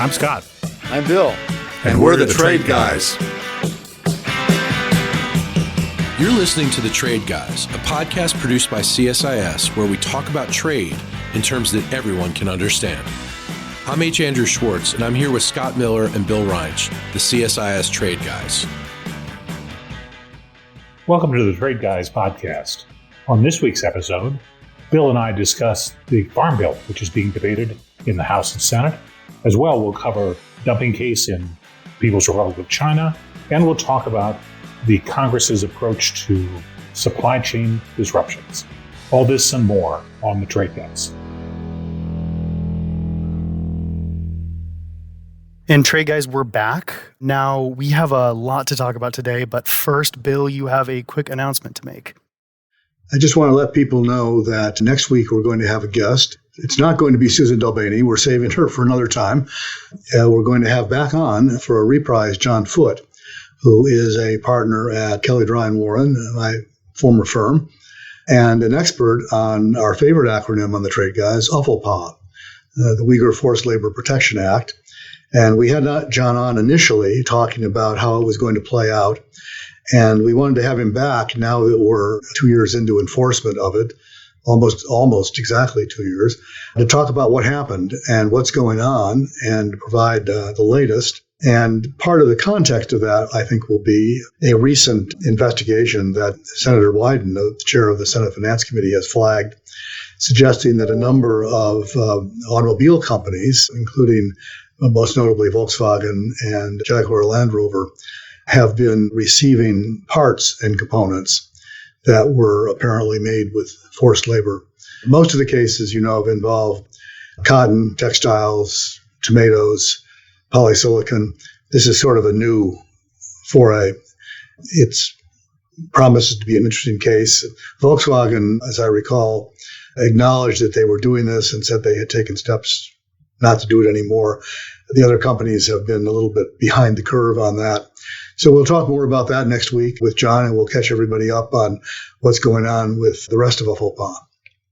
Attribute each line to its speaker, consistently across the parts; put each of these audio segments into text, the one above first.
Speaker 1: I'm Scott.
Speaker 2: I'm Bill.
Speaker 3: And we're the Trade Guys.
Speaker 4: You're listening to The Trade Guys, a podcast produced by CSIS where we talk about trade in terms that everyone can understand. I'm H. Andrew Schwartz, and I'm here with Scott Miller and Bill Reinsch, the CSIS Trade Guys.
Speaker 1: Welcome to the Trade Guys podcast. On this week's episode, Bill and I discuss the Farm Bill, which is being debated in the House and Senate. As well, we'll cover dumping case in People's Republic of China, and we'll talk about the Congress's approach to supply chain disruptions. All this and more on the Trade Guys.
Speaker 5: And Trade Guys, we're back. Now, we have a lot to talk about today, but first, Bill, you have a quick announcement to make.
Speaker 3: I just want to let people know that next week we're going to have a guest. It's not going to be Susan Delbaney. We're saving her for another time. We're going to have back on for a reprise John Foote, who is a partner at Kelly Dry & Warren, my former firm, and an expert on our favorite acronym on the Trade Guys, UFLPA, the Uyghur Forced Labor Protection Act. And we had John on initially talking about how it was going to play out. And we wanted to have him back now that we're 2 years into enforcement of it, almost exactly 2 years, to talk about what happened and what's going on and provide the latest. And part of the context of that, I think, will be a recent investigation that Senator Wyden, the chair of the Senate Finance Committee, has flagged, suggesting that a number of automobile companies, including most notably Volkswagen and Jaguar Land Rover, have been receiving parts and components that were apparently made with forced labor. Most of the cases, have involved cotton, textiles, tomatoes, polysilicon. This is sort of a new foray. It promises to be an interesting case. Volkswagen, as I recall, acknowledged that they were doing this and said they had taken steps not to do it anymore. The other companies have been a little bit behind the curve on that. So we'll talk more about that next week with John, and we'll catch everybody up on what's going on with the rest of UFLPA.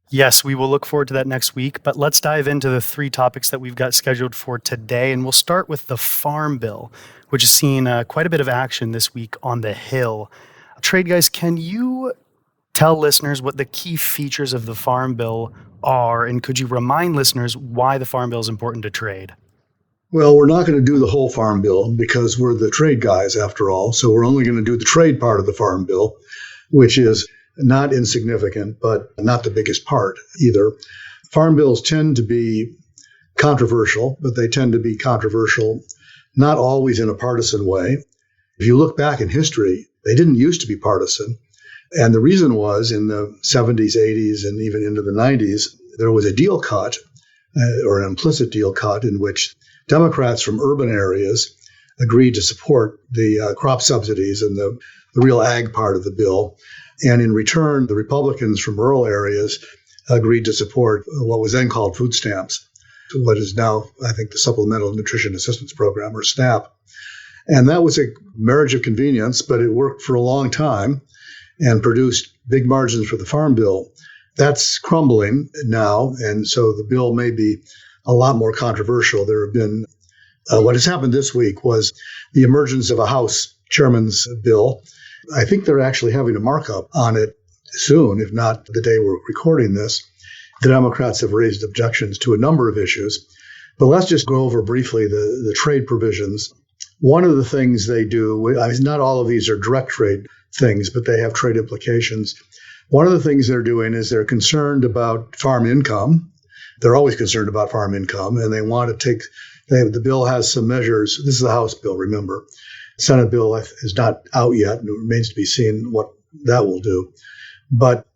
Speaker 5: Yes, we will look forward to that next week, but let's dive into the three topics that we've got scheduled for today, and we'll start with the Farm Bill, which has seen quite a bit of action this week on the Hill. Trade Guys, can you tell listeners what the key features of the Farm Bill are, and could you remind listeners why the Farm Bill is important to trade?
Speaker 3: Well, we're not going to do the whole Farm Bill because we're the Trade Guys after all. So we're only going to do the trade part of the Farm Bill, which is not insignificant, but not the biggest part either. Farm bills tend to be controversial, but they tend to be controversial not always in a partisan way. If you look back in history, they didn't used to be partisan. And the reason was in the 70s, 80s, and even into the 90s, there was a deal cut or an implicit deal cut in which Democrats from urban areas agreed to support the crop subsidies and the real ag part of the bill. And in return, the Republicans from rural areas agreed to support what was then called food stamps, what is now, I think, the Supplemental Nutrition Assistance Program, or SNAP. And that was a marriage of convenience, but it worked for a long time and produced big margins for the Farm Bill. That's crumbling now, and so the bill may be a lot more controversial. There have been, what has happened this week was the emergence of a House chairman's bill. I think they're actually having a markup on it soon, if not the day we're recording this. The Democrats have raised objections to a number of issues. But let's just go over briefly the trade provisions. One of the things they do, not all of these are direct trade things, but they have trade implications. One of the things they're doing is they're concerned about farm income. They're always concerned about farm income, and they want to the bill has some measures. This is the House bill, remember. The Senate bill is not out yet, and it remains to be seen what that will do. But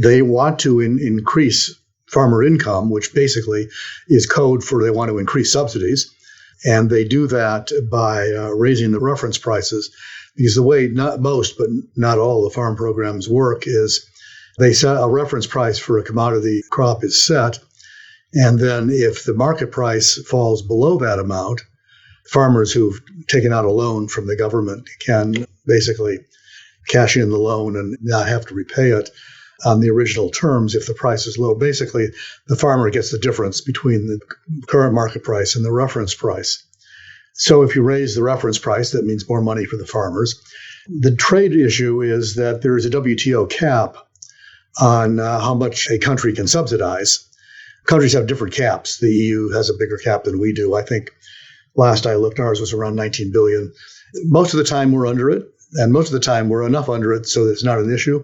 Speaker 3: they want to increase farmer income, which basically is code for they want to increase subsidies. And they do that by raising the reference prices, because the way not most, but not all the farm programs work is they set a reference price for a commodity crop is set. And then if the market price falls below that amount, farmers who've taken out a loan from the government can basically cash in the loan and not have to repay it. on the original terms if the price is low. Basically, the farmer gets the difference between the current market price and the reference price. So if you raise the reference price, that means more money for the farmers. The trade issue is that there is a WTO cap on how much a country can subsidize. Countries have different caps. The EU has a bigger cap than we do. I think last I looked, ours was around 19 billion. Most of the time we're under it, and most of the time we're enough under it so that it's not an issue.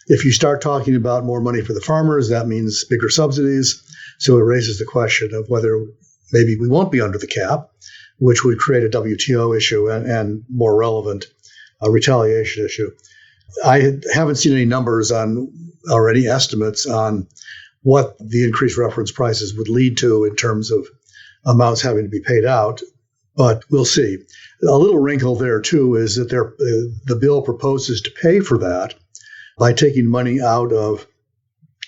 Speaker 3: If you start talking about more money for the farmers, that means bigger subsidies. So it raises the question of whether maybe we won't be under the cap, which would create a WTO issue and more relevant, a retaliation issue. I haven't seen any numbers on or any estimates on what the increased reference prices would lead to in terms of amounts having to be paid out, but we'll see. A little wrinkle there, too, is that the bill proposes to pay for that by taking money out of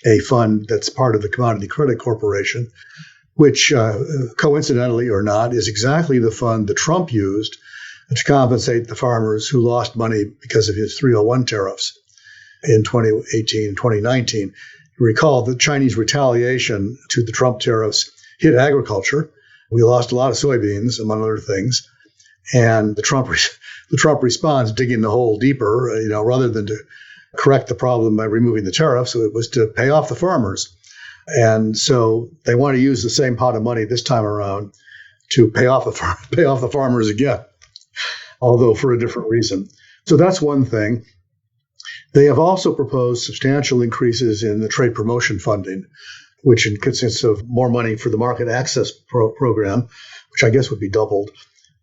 Speaker 3: a fund that's part of the Commodity Credit Corporation, which, coincidentally or not, is exactly the fund that Trump used to compensate the farmers who lost money because of his 301 tariffs in 2018 and 2019. You recall the Chinese retaliation to the Trump tariffs hit agriculture. We lost a lot of soybeans, among other things. And the Trump response, digging the hole deeper, rather than to correct the problem by removing the tariffs, it was to pay off the farmers. And so they want to use the same pot of money this time around to pay off the farmers again, although for a different reason. So that's one thing. They have also proposed substantial increases in the trade promotion funding, which consists of more money for the market access program, which I guess would be doubled,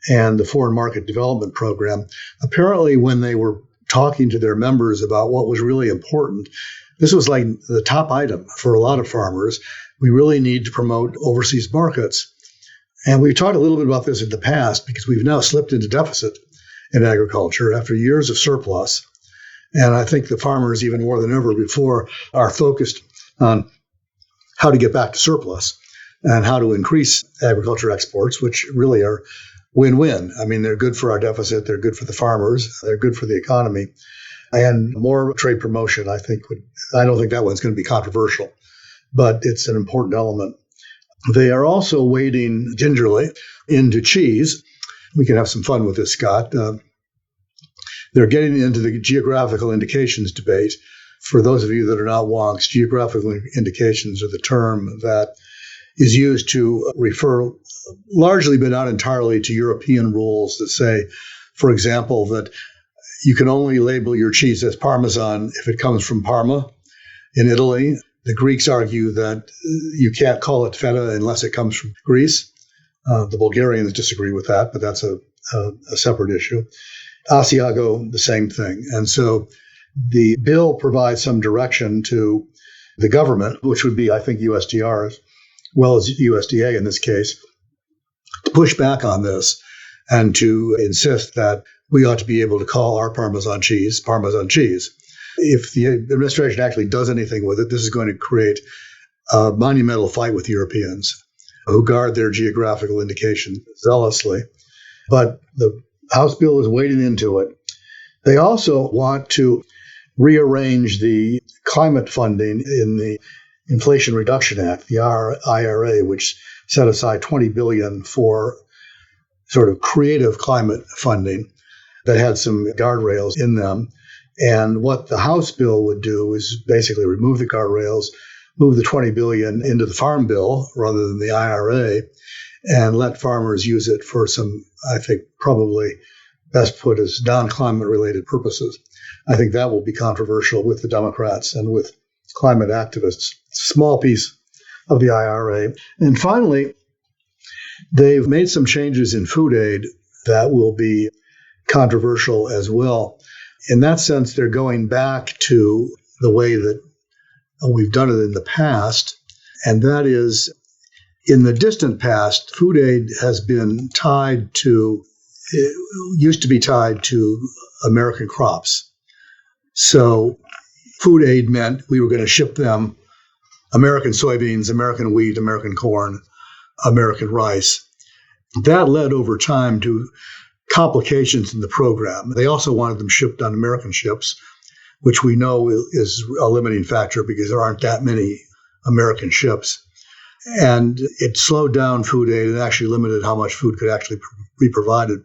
Speaker 3: and the foreign market development program. Apparently, when they were talking to their members about what was really important, this was like the top item for a lot of farmers. We really need to promote overseas markets. And we've talked a little bit about this in the past because we've now slipped into deficit in agriculture after years of surplus. And I think the farmers, even more than ever before, are focused on how to get back to surplus and how to increase agriculture exports, which really are win-win. I mean, they're good for our deficit, they're good for the farmers, they're good for the economy. And more trade promotion, I don't think that one's going to be controversial, but it's an important element. They are also wading gingerly into cheese. We can have some fun with this, Scott. They're getting into the geographical indications debate. For those of you that are not wonks, geographical indications are the term that is used to refer largely but not entirely to European rules that say, for example, that you can only label your cheese as Parmesan if it comes from Parma in Italy. The Greeks argue that you can't call it feta unless it comes from Greece. The Bulgarians disagree with that, but that's a separate issue. Asiago, the same thing. And so the bill provides some direction to the government, which would be, I think, USTR as well as USDA in this case, to push back on this and to insist that we ought to be able to call our Parmesan cheese. If the administration actually does anything with it, this is going to create a monumental fight with Europeans who guard their geographical indication zealously. But the House bill is wading into it. They also want to rearrange the climate funding in the Inflation Reduction Act, the IRA, which set aside $20 billion for sort of creative climate funding that had some guardrails in them. And what the House bill would do is basically remove the guardrails, move the $20 billion into the Farm Bill rather than the IRA, and let farmers use it for some, I think, probably best put as non-climate related purposes. I think that will be controversial with the Democrats and with climate activists. It's a small piece of the IRA. And finally, they've made some changes in food aid that will be controversial as well. In that sense, they're going back to the way that we've done it in the past, and that is, in the distant past, food aid has been used to be tied to American crops. So food aid meant we were going to ship them American soybeans, American wheat, American corn, American rice. That led over time to complications in the program. They also wanted them shipped on American ships, which we know is a limiting factor because there aren't that many American ships. And it slowed down food aid and actually limited how much food could actually be provided.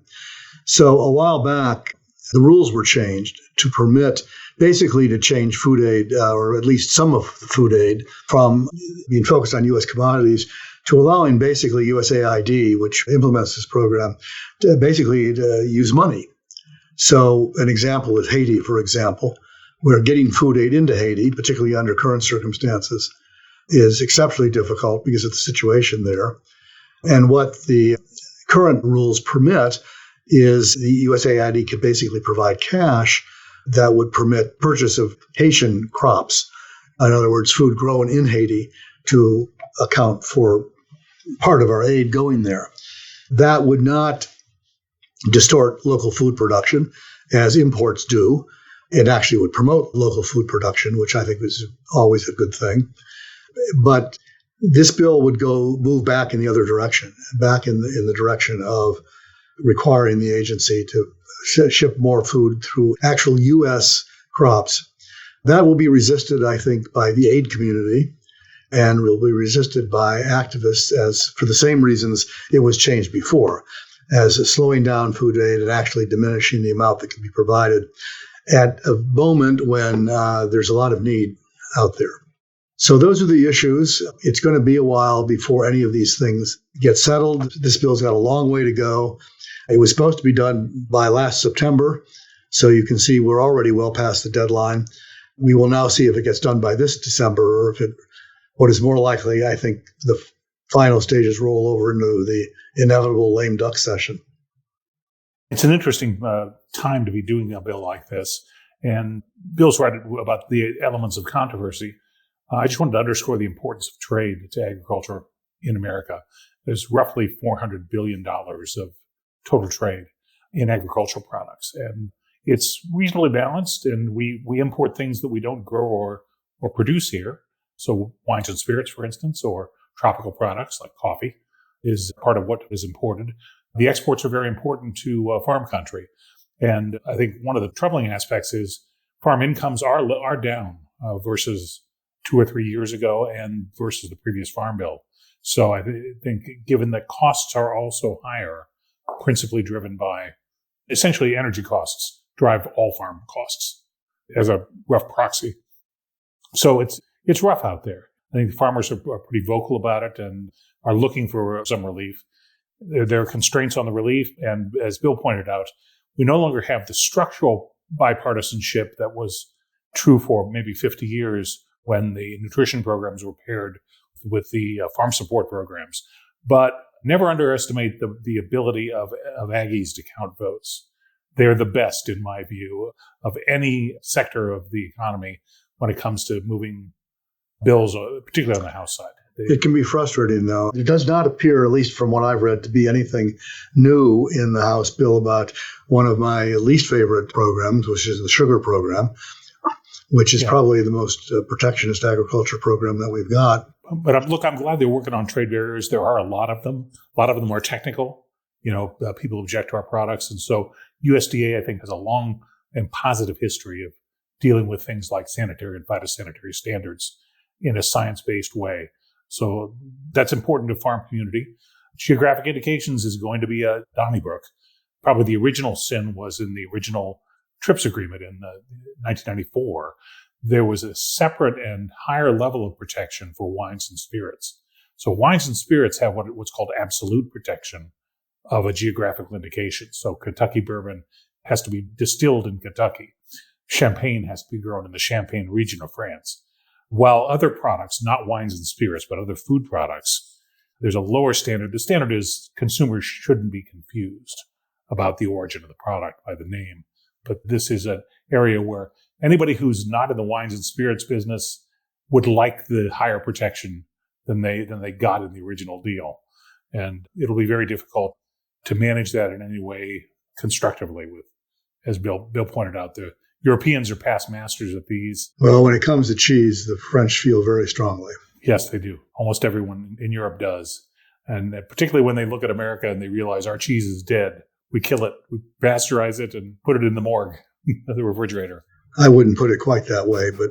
Speaker 3: So a while back, the rules were changed to permit basically to change food aid, or at least some of the food aid, from being focused on U.S. commodities to allowing basically USAID, which implements this program, to basically use money. So an example is Haiti, for example, where getting food aid into Haiti, particularly under current circumstances, is exceptionally difficult because of the situation there. And what the current rules permit is the USAID could basically provide cash that would permit purchase of Haitian crops. In other words, food grown in Haiti to account for part of our aid going there. That would not distort local food production as imports do. It actually would promote local food production, which I think is always a good thing. But this bill would move back in the other direction, back in the direction of requiring the agency to ship more food through actual U.S. crops. That will be resisted, I think, by the aid community and will be resisted by activists as for the same reasons it was changed before, as slowing down food aid and actually diminishing the amount that can be provided at a moment when there's a lot of need out there. So those are the issues. It's going to be a while before any of these things get settled. This bill's got a long way to go. It was supposed to be done by last September, so you can see we're already well past the deadline. We will now see if it gets done by this December, or if what is more likely, I think, the final stages roll over into the inevitable lame duck session.
Speaker 1: It's an interesting time to be doing a bill like this. And Bill's right about the elements of controversy. I just wanted to underscore the importance of trade to agriculture in America. There's roughly $400 billion of total trade in agricultural products. And it's reasonably balanced, and we import things that we don't grow or produce here. So wines and spirits, for instance, or tropical products like coffee is part of what is imported. The exports are very important to farm country. And I think one of the troubling aspects is farm incomes are down versus 2 or 3 years ago and versus the previous farm bill. So I think given that costs are also higher, principally driven by essentially energy costs drive all farm costs as a rough proxy. So it's rough out there. I think the farmers are pretty vocal about it and are looking for some relief. There are constraints on the relief. And as Bill pointed out, we no longer have the structural bipartisanship that was true for maybe 50 years when the nutrition programs were paired with the farm support programs. But never underestimate the ability of Aggies to count votes. They're the best, in my view, of any sector of the economy when it comes to moving bills, particularly on the House side.
Speaker 3: It can be frustrating, though. It does not appear, at least from what I've read, to be anything new in the House bill about one of my least favorite programs, which is the sugar program, which is probably the most protectionist agriculture program that we've got.
Speaker 1: But I'm glad they're working on trade barriers. There are a lot of them. A lot of them are technical. People object to our products. And so USDA, I think, has a long and positive history of dealing with things like sanitary and phytosanitary standards in a science-based way. So that's important to farm community. Geographic indications is going to be a Donnybrook. Probably the original sin was in the original TRIPS agreement in 1994. There was a separate and higher level of protection for wines and spirits. So wines and spirits have what's called absolute protection of a geographical indication. So Kentucky bourbon has to be distilled in Kentucky. Champagne has to be grown in the Champagne region of France. While other products, not wines and spirits, but other food products, there's a lower standard. The standard is consumers shouldn't be confused about the origin of the product by the name. But this is an area where anybody who's not in the wines and spirits business would like the higher protection than they got in the original deal. And it'll be very difficult to manage that in any way constructively with, as Bill pointed out, the Europeans are past masters at these.
Speaker 3: Well, when it comes to cheese, the French feel very strongly.
Speaker 1: Yes, they do. Almost everyone in Europe does. And particularly when they look at America and they realize our cheese is dead, we kill it, we pasteurize it and put it in the morgue, the refrigerator.
Speaker 3: I wouldn't put it quite that way, but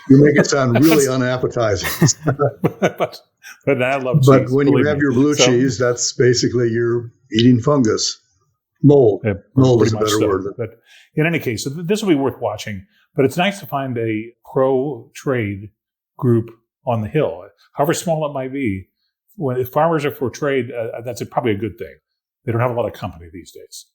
Speaker 3: you make it sound really unappetizing.
Speaker 1: but I love cheese.
Speaker 3: But when you have your blue cheese, that's basically you're eating fungus. Mold.
Speaker 1: Yeah,
Speaker 3: Mold is a better word.
Speaker 1: But in any case, this will be worth watching. But it's nice to find a pro-trade group on the Hill, however small it might be. If farmers are for trade, that's probably a good thing. They don't have a lot of company these days.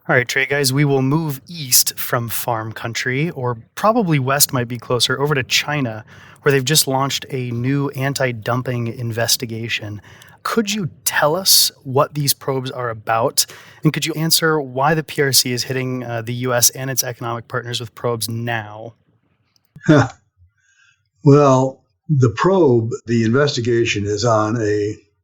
Speaker 5: All right, trade guys, we will move east from farm country, or probably west might be closer, over to China, where they've just launched a new anti-dumping investigation. Could you tell us what these probes are about? And could you answer why the PRC is hitting the U.S. and its economic partners with probes now?
Speaker 3: Well, the probe, the investigation is on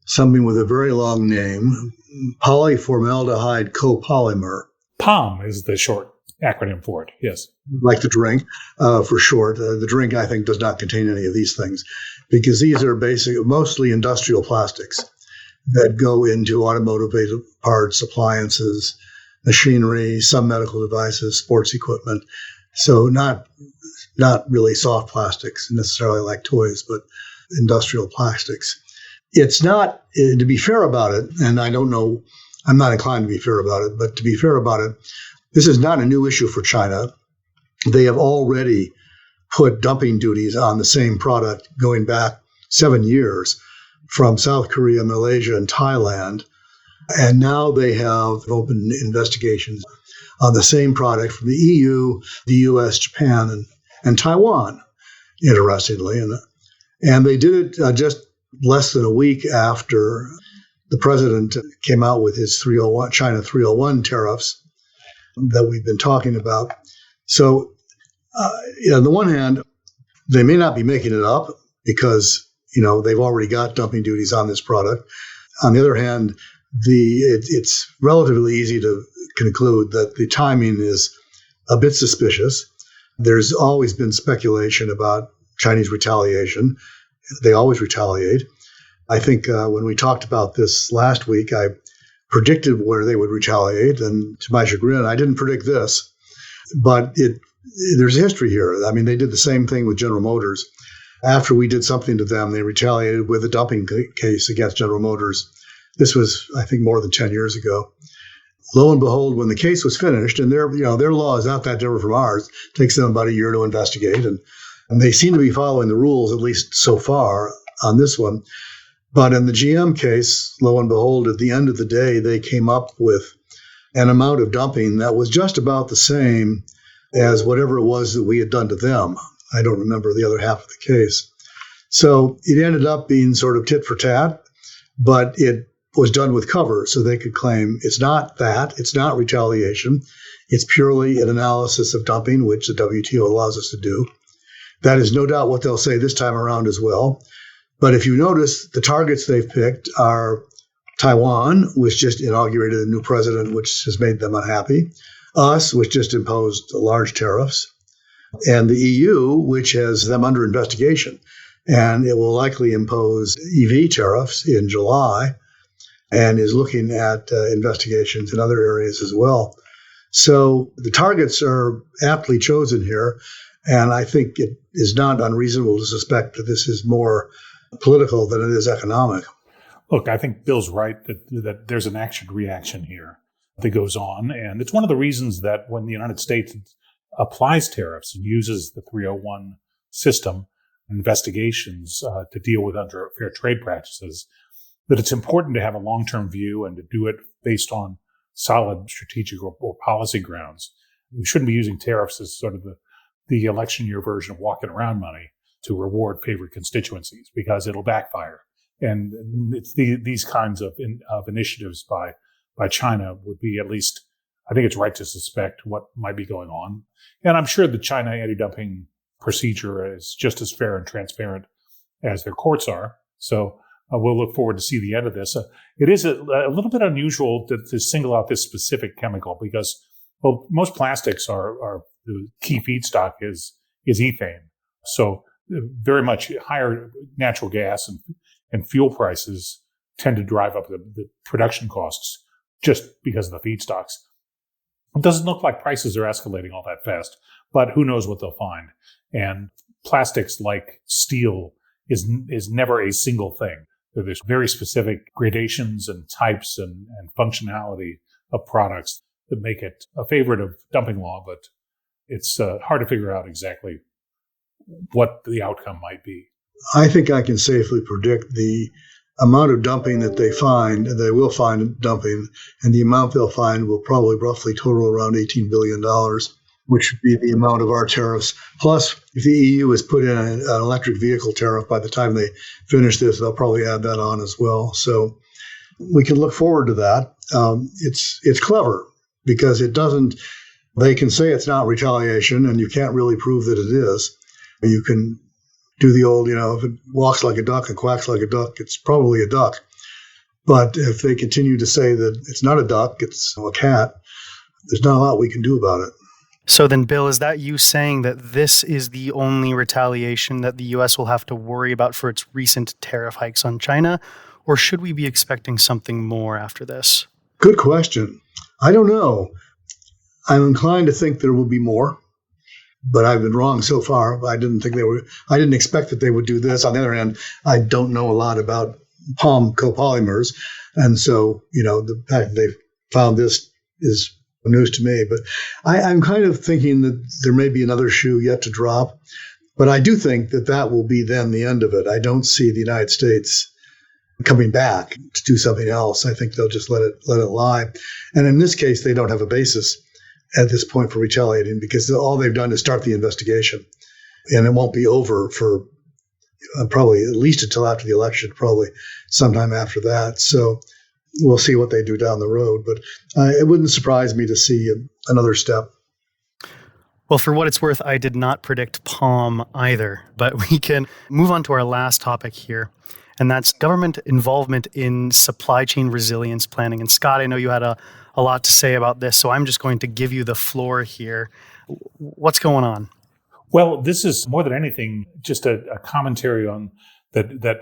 Speaker 3: something with a very long name, polyformaldehyde copolymer.
Speaker 1: POM is the short acronym for it, yes.
Speaker 3: Like the drink, for short. The drink, I think, does not contain any of these things because these are mostly industrial plastics that go into automotive parts, appliances, machinery, some medical devices, sports equipment. So not really soft plastics necessarily like toys, but industrial plastics. It's not, to be fair about it, and I don't know, I'm not inclined to be fair about it, but to be fair about it, this is not a new issue for China. They have already put dumping duties on the same product going back 7 years from South Korea, Malaysia, and Thailand. And now they have opened investigations on the same product from the EU, the US, Japan, and Taiwan, interestingly. And they did it just less than a week after the president came out with his China 301 tariffs that we've been talking about. So, on the one hand, they may not be making it up because, they've already got dumping duties on this product. On the other hand, it's relatively easy to conclude that the timing is a bit suspicious. There's always been speculation about Chinese retaliation. They always retaliate. I think when we talked about this last week, I predicted where they would retaliate, and to my chagrin, I didn't predict this. But there's history here. I mean, they did the same thing with General Motors. After we did something to them, they retaliated with a dumping case against General Motors. This was, I think, more than 10 years ago. Lo and behold, when the case was finished, and their law is not that different from ours, it takes them about a year to investigate, and they seem to be following the rules, at least so far, on this one. But in the GM case, lo and behold, at the end of the day, they came up with an amount of dumping that was just about the same as whatever it was that we had done to them. I don't remember the other half of the case. So it ended up being sort of tit for tat, but it was done with cover, so they could claim it's not that, it's not retaliation, it's purely an analysis of dumping, which the WTO allows us to do. That is no doubt what they'll say this time around as well. But if you notice, the targets they've picked are Taiwan, which just inaugurated a new president, which has made them unhappy, us, which just imposed large tariffs, and the EU, which has them under investigation. And it will likely impose EV tariffs in July and is looking at investigations in other areas as well. So the targets are aptly chosen here. And I think it is not unreasonable to suspect that this is more political than it is economic.
Speaker 1: Look, I think Bill's right that there's an action-reaction here that goes on. And it's one of the reasons that when the United States applies tariffs and uses the 301 system, investigations to deal with unfair trade practices, that it's important to have a long-term view and to do it based on solid strategic or policy grounds. We shouldn't be using tariffs as sort of the election year version of walking around money to reward favorite constituencies, because it'll backfire. And it's these kinds of initiatives by China would be, at least, I think it's right to suspect what might be going on. And I'm sure the China anti-dumping procedure is just as fair and transparent as their courts are. So we'll look forward to see the end of this. It is a little bit unusual to single out this specific chemical because, well, most plastics are the key feedstock is ethane. So very much higher natural gas and fuel prices tend to drive up the production costs just because of the feedstocks. It doesn't look like prices are escalating all that fast. but who knows what they'll find. And plastics like steel is never a single thing. There's very specific gradations and types and functionality of products that make it a favorite of dumping law, but it's hard to figure out exactly what the outcome might be.
Speaker 3: I think I can safely predict the amount of dumping that they find, and they will find dumping, and the amount they'll find will probably roughly total around $18 billion, which would be the amount of our tariffs. Plus, if the EU has put in an electric vehicle tariff, by the time they finish this, they'll probably add that on as well. So we can look forward to that. It's clever because it doesn't, they can say it's not retaliation, and you can't really prove that it is. You can do the old, if it walks like a duck and quacks like a duck, it's probably a duck. But if they continue to say that it's not a duck, it's a cat, there's not a lot we can do about it.
Speaker 5: So then, Bill, is that you saying that this is the only retaliation that the U.S. will have to worry about for its recent tariff hikes on China? Or should we be expecting something more after this?
Speaker 3: Good question. I don't know. I'm inclined to think there will be more, but I've been wrong so far. I didn't expect that they would do this. On the other hand, I don't know a lot about palm copolymers. And so, the fact they found this is news to me. But I'm kind of thinking that there may be another shoe yet to drop. But I do think that will be then the end of it. I don't see the United States coming back to do something else. I think they'll just let it lie. And in this case, they don't have a basis at this point for retaliating because all they've done is start the investigation. And it won't be over for probably at least until after the election, probably sometime after that. So we'll see what they do down the road. But it wouldn't surprise me to see another step.
Speaker 5: Well, for what it's worth, I did not predict palm either, but we can move on to our last topic here, and that's government involvement in supply chain resilience planning. And Scott, I know you had a lot to say about this, so I'm just going to give you the floor here. What's going on?
Speaker 1: Well, this is more than anything just a commentary on that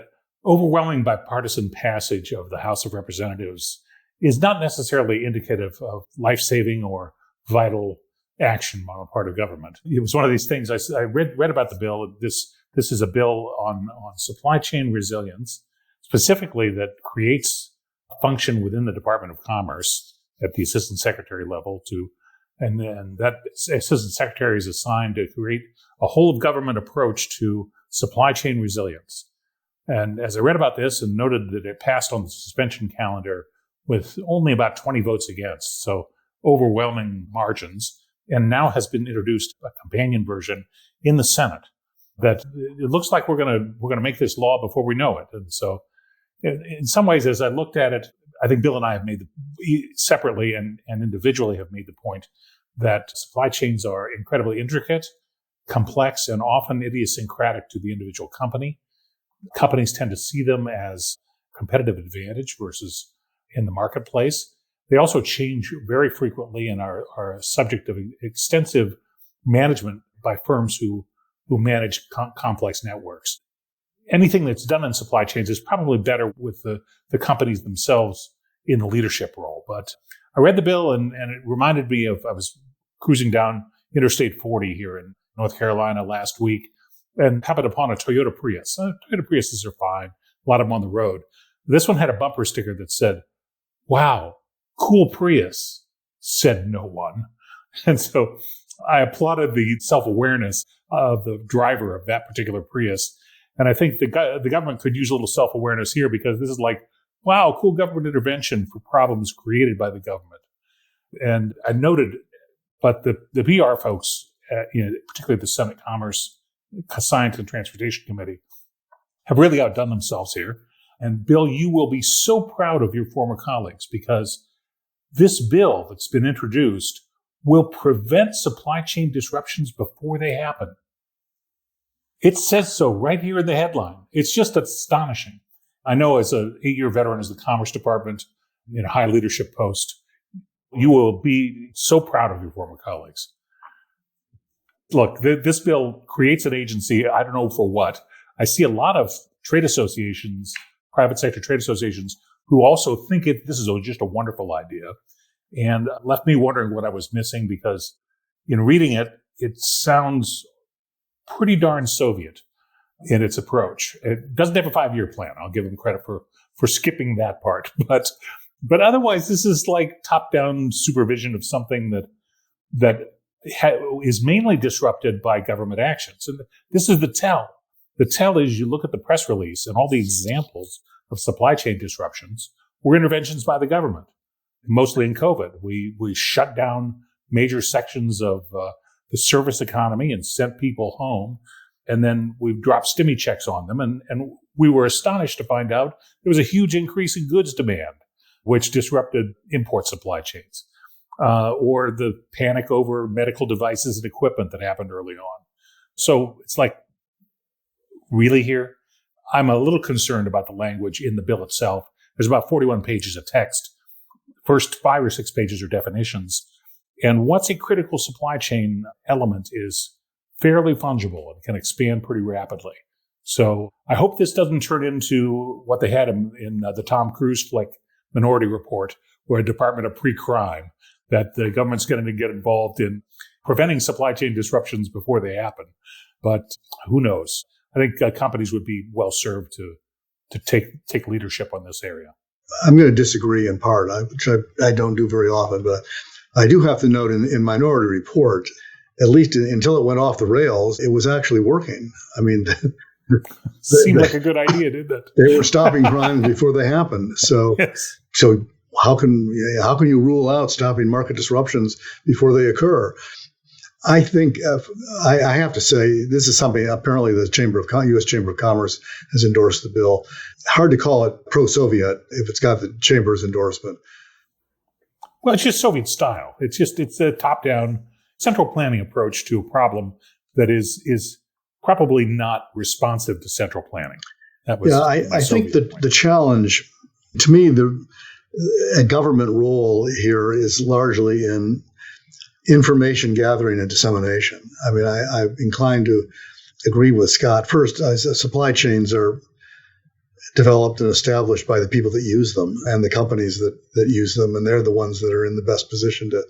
Speaker 1: overwhelming bipartisan passage of the House of Representatives is not necessarily indicative of life-saving or vital action on the part of government. It was one of these things I read about the bill. This is a bill on supply chain resilience, specifically that creates a function within the Department of Commerce at the assistant secretary level and that assistant secretary is assigned to create a whole of government approach to supply chain resilience. And as I read about this and noted that it passed on the suspension calendar with only about 20 votes against, so overwhelming margins, and now has been introduced a companion version in the Senate that it looks like we're going to make this law before we know it. And so in some ways, as I looked at it, I think Bill and I have made separately and individually have made the point that supply chains are incredibly intricate, complex, and often idiosyncratic to the individual company. Companies tend to see them as competitive advantage versus in the marketplace. They also change very frequently and are subject of extensive management by firms who manage complex networks. Anything that's done in supply chains is probably better with the companies themselves in the leadership role. But I read the bill and it reminded me of, I was cruising down Interstate 40 here in North Carolina last week and happened upon a Toyota Prius. Toyota Priuses are fine, a lot of them on the road. This one had a bumper sticker that said, "Wow, cool Prius," said no one. And so I applauded the self-awareness of the driver of that particular Prius. And I think the government could use a little self-awareness here because this is like, wow, cool government intervention for problems created by the government. And I noted, but the PR folks, particularly the Senate Commerce, Science and Transportation Committee, have really outdone themselves here. And Bill, you will be so proud of your former colleagues because this bill that's been introduced will prevent supply chain disruptions before they happen. It says so right here in the headline. It's just astonishing. I know as an 8-year veteran of the Commerce Department in a high leadership post, you will be so proud of your former colleagues. Look, this bill creates an agency, I don't know for what. I see a lot of trade associations, private sector trade associations, who also think this is just a wonderful idea and left me wondering what I was missing because in reading it, it sounds pretty darn Soviet in its approach. It doesn't have a 5-year plan. I'll give them credit for skipping that part. But otherwise, this is like top-down supervision of something that is mainly disrupted by government actions. And this is the tell. The tell is you look at the press release and all the examples of supply chain disruptions were interventions by the government, mostly in COVID. We shut down major sections of the service economy and sent people home. And then we've dropped stimmy checks on them. And we were astonished to find out there was a huge increase in goods demand, which disrupted import supply chains, or the panic over medical devices and equipment that happened early on. So it's like, really here? I'm a little concerned about the language in the bill itself. There's about 41 pages of text. First 5 or 6 pages are definitions. And what's a critical supply chain element is fairly fungible and can expand pretty rapidly. So I hope this doesn't turn into what they had in the Tom Cruise flick Minority Report, where a Department of Pre-Crime, that the government's going to get involved in preventing supply chain disruptions before they happen. But who knows? I think companies would be well served to take leadership on this area.
Speaker 3: I'm going to disagree in part, which I don't do very often, but I do have to note in Minority Report, at least until it went off the rails, it was actually working. I mean,
Speaker 1: seemed like a good idea, didn't it?
Speaker 3: They were stopping crimes before they happened. So,
Speaker 1: yes.
Speaker 3: So how can you rule out stopping market disruptions before they occur? I think I have to say this is something apparently the U.S. Chamber of Commerce has endorsed the bill. Hard to call it pro-Soviet if it's got the Chamber's endorsement.
Speaker 1: Well, it's just Soviet style. It's a top-down central planning approach to a problem that is probably not responsive to central planning.
Speaker 3: I think that the challenge, to me, a government role here is largely in information gathering and dissemination. I mean, I'm inclined to agree with Scott. First, supply chains are developed and established by the people that use them and the companies that use them, and they're the ones that are in the best position to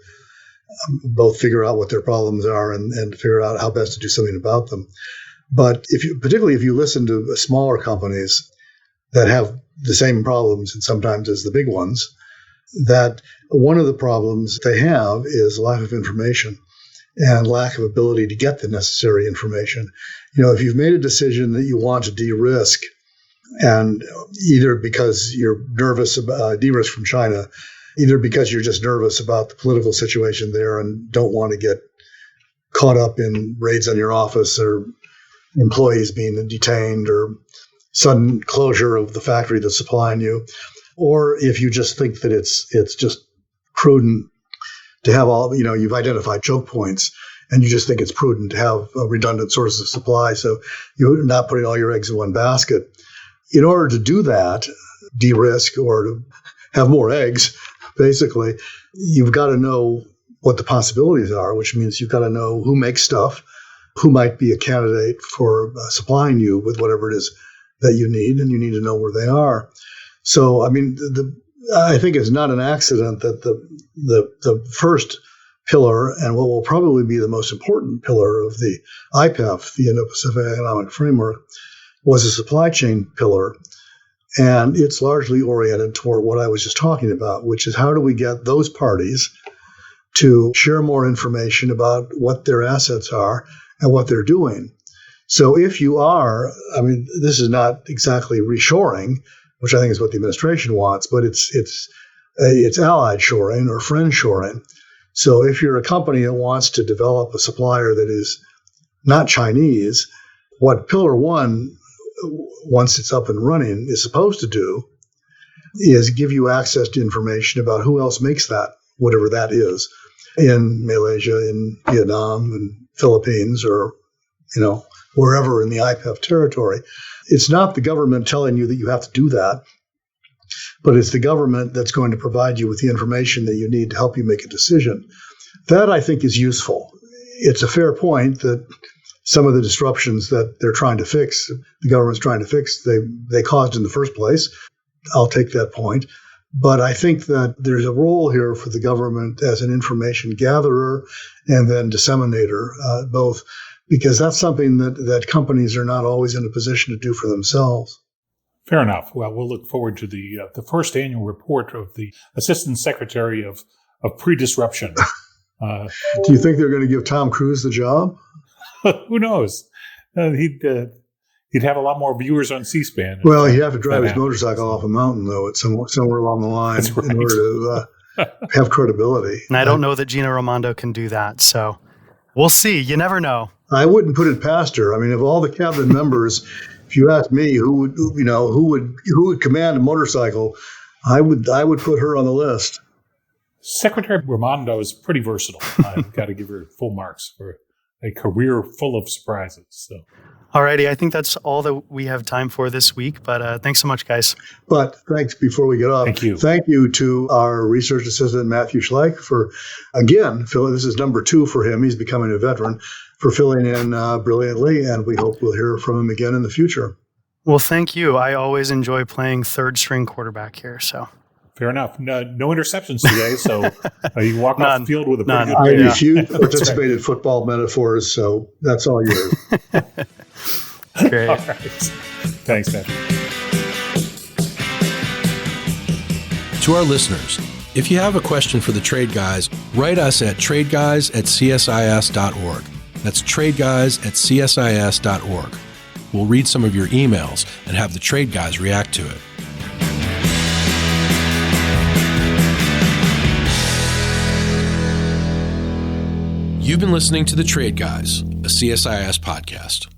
Speaker 3: both figure out what their problems are and figure out how best to do something about them. But particularly if you listen to smaller companies that have the same problems and sometimes as the big ones, that one of the problems they have is lack of information and lack of ability to get the necessary information. You know, if you've made a decision that you want to de-risk, and either because you're nervous about de-risk from China, either because you're just nervous about the political situation there and don't want to get caught up in raids on your office or employees being detained or sudden closure of the factory that's supplying you, or if you just think that it's just prudent to have you've identified choke points and you just think it's prudent to have redundant sources of supply so you're not putting all your eggs in one basket. In order to do that, de-risk or to have more eggs, basically, you've got to know what the possibilities are, which means you've got to know who makes stuff, who might be a candidate for supplying you with whatever it is that you need, and you need to know where they are. So, I mean, I think it's not an accident that the first pillar, and what will probably be the most important pillar of the IPEF, the Indo-Pacific Economic Framework, was a supply chain pillar. And it's largely oriented toward what I was just talking about, which is how do we get those parties to share more information about what their assets are and what they're doing. So if you are, I mean, this is not exactly reshoring, which I think is what the administration wants, but it's allied shoring or friend shoring. So if you're a company that wants to develop a supplier that is not Chinese, what Pillar 1, once it's up and running, is supposed to do is give you access to information about who else makes that, whatever that is, in Malaysia, in Vietnam, and Philippines, or, wherever in the IPEF territory. It's not the government telling you that you have to do that, but it's the government that's going to provide you with the information that you need to help you make a decision. That, I think, is useful. It's a fair point that some of the disruptions that they're trying to fix, the government's trying to fix, they caused in the first place. I'll take that point. But I think that there's a role here for the government as an information gatherer and then disseminator, both, because that's something that companies are not always in a position to do for themselves.
Speaker 1: Fair enough. Well, we'll look forward to the first annual report of the Assistant Secretary of Pre-Disruption.
Speaker 3: Do you think they're going to give Tom Cruise the job?
Speaker 1: Who knows? He'd have a lot more viewers on C-SPAN.
Speaker 3: Well, he'd have to drive his motorcycle off a mountain, though, at somewhere along the line in order to have credibility.
Speaker 5: And I don't know that Gina Raimondo can do that, so we'll see. You never know.
Speaker 3: I wouldn't put it past her. I mean, of all the cabinet members, if you ask me who would command a motorcycle, I would put her on the list.
Speaker 1: Secretary Raimondo is pretty versatile. I've got to give her full marks for a career full of surprises. So.
Speaker 5: Alrighty, I think that's all that we have time for this week, but thanks so much, guys.
Speaker 3: But thanks, before we get off, thank you to our research assistant, Matthew Schleich, for, again, this is number 2 for him. He's becoming a veteran, for filling in brilliantly, and we hope we'll hear from him again in the future.
Speaker 5: Well, thank you. I always enjoy playing third-string quarterback here, so...
Speaker 1: Fair enough. No interceptions today, so you walk off the field with a pretty good
Speaker 3: I refuse participated football metaphors, so that's all yours.
Speaker 5: Great.
Speaker 1: All right. Thanks, man.
Speaker 4: To our listeners, if you have a question for the Trade Guys, write us at tradeguys@csis.org. That's tradeguys@csis.org. We'll read some of your emails and have the Trade Guys react to it. You've been listening to The Trade Guys, a CSIS podcast.